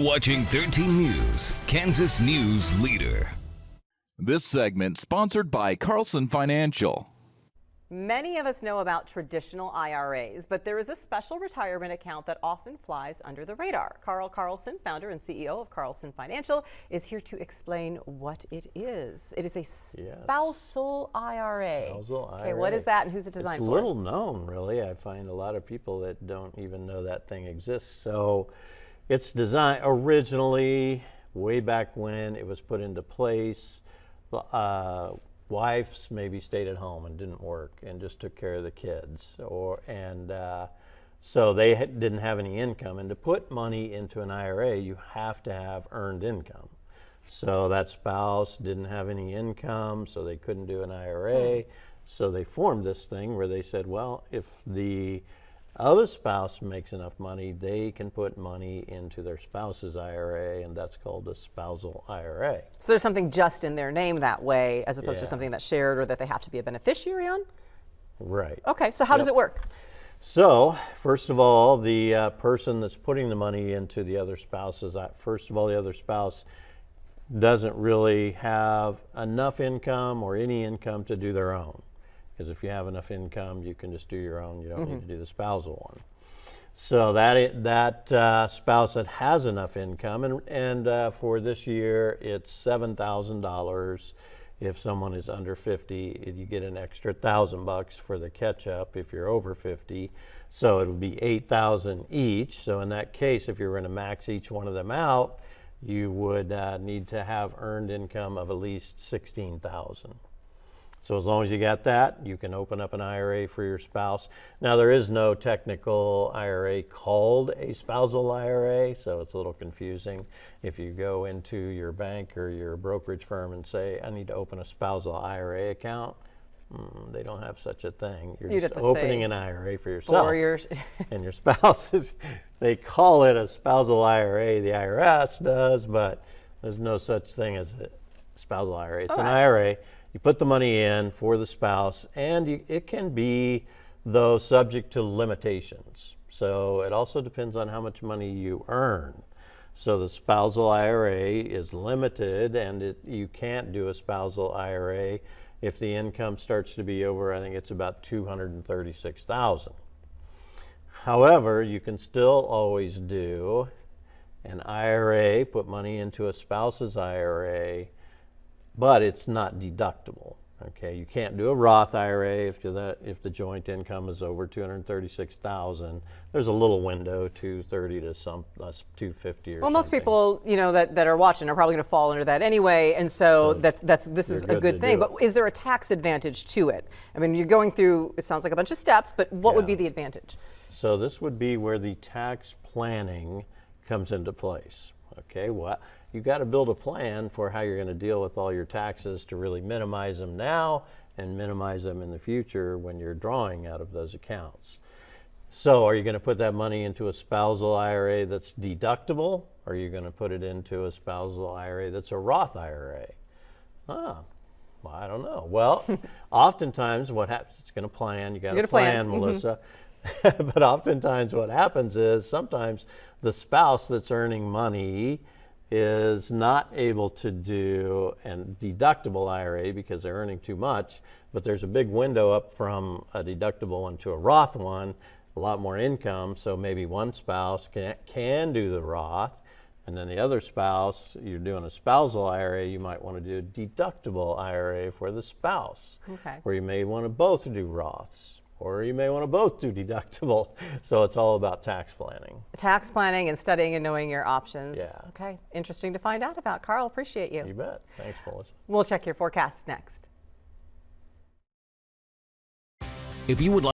Watching 13 News, Kansas News Leader. This segment sponsored by Carlson Financial. Many of us know about traditional IRAs, but there is a special retirement account that often flies under the radar. Carl Carlson, founder and CEO of Carlson Financial, is here to explain what it is. It is a spousal IRA. Spousal IRA. Okay, what is that and who's it designed for? It's little known, really. I find a lot of people that don't even know that thing exists. So it's designed originally, way back when it was put into place. Wives maybe stayed at home and didn't work and just took care of the kids, so they didn't have any income. And to put money into an IRA, you have to have earned income. So that spouse didn't have any income, so they couldn't do an IRA. So they formed this thing where they said, well, if the other spouse makes enough money, they can put money into their spouse's IRA, and that's called a spousal IRA. So there's something just in their name that way, as opposed to something that's shared or that they have to be a beneficiary on? Right. Okay, so how does it work? So, first of all, the person that's putting the money into the other spouse's, first of all, the other spouse doesn't really have enough income or any income to do their own. Because if you have enough income, you can just do your own. You don't need to do the spousal one. So that spouse that has enough income, and for this year, it's $7,000. If someone is under 50, you get an extra $1,000 for the catch-up if you're over 50. So it would be $8,000 each. So in that case, if you're going to max each one of them out, you would need to have earned income of at least $16,000. So as long as you got that, you can open up an IRA for your spouse. Now, there is no technical IRA called a spousal IRA, so it's a little confusing. If you go into your bank or your brokerage firm and say, I need to open a spousal IRA account, they don't have such a thing. You're just opening an IRA for yourself and your spouse. They call it a spousal IRA, the IRS does, but there's no such thing as a spousal IRA. It's an IRA. You put the money in for the spouse, and it can be, though, subject to limitations. So it also depends on how much money you earn. So the spousal IRA is limited, and you can't do a spousal IRA if the income starts to be over, I think it's about $236,000. However, you can still always do an IRA, put money into a spouse's IRA, but it's not deductible. Okay, you can't do a Roth IRA if the joint income is over $236,000. There's a little window, $230,000 to some $250,000 or well, most people, that are watching are probably going to fall under that anyway, and so this is a good thing. But is there a tax advantage to it? I mean, you're going through, it sounds like a bunch of steps, but what would be the advantage? So this would be where the tax planning comes into place. Okay, you got to build a plan for how you're going to deal with all your taxes to really minimize them now and minimize them in the future when you're drawing out of those accounts. So are you going to put that money into a spousal IRA that's deductible, or are you going to put it into a spousal IRA that's a Roth IRA? Well, I don't know. Well, oftentimes what happens, it's going to plan. You got to plan, Melissa. But oftentimes what happens is sometimes the spouse that's earning money is not able to do a deductible IRA because they're earning too much, but there's a big window up from a deductible one to a Roth one, a lot more income, so maybe one spouse can do the Roth, and then the other spouse, you're doing a spousal IRA, you might want to do a deductible IRA for the spouse, or you may want to both do Roths. Or you may want to both do deductible. So it's all about tax planning. Tax planning and studying and knowing your options. Yeah. Okay, interesting to find out about. Carl, appreciate you. You bet. Thanks, Melissa. We'll check your forecast next. If you would like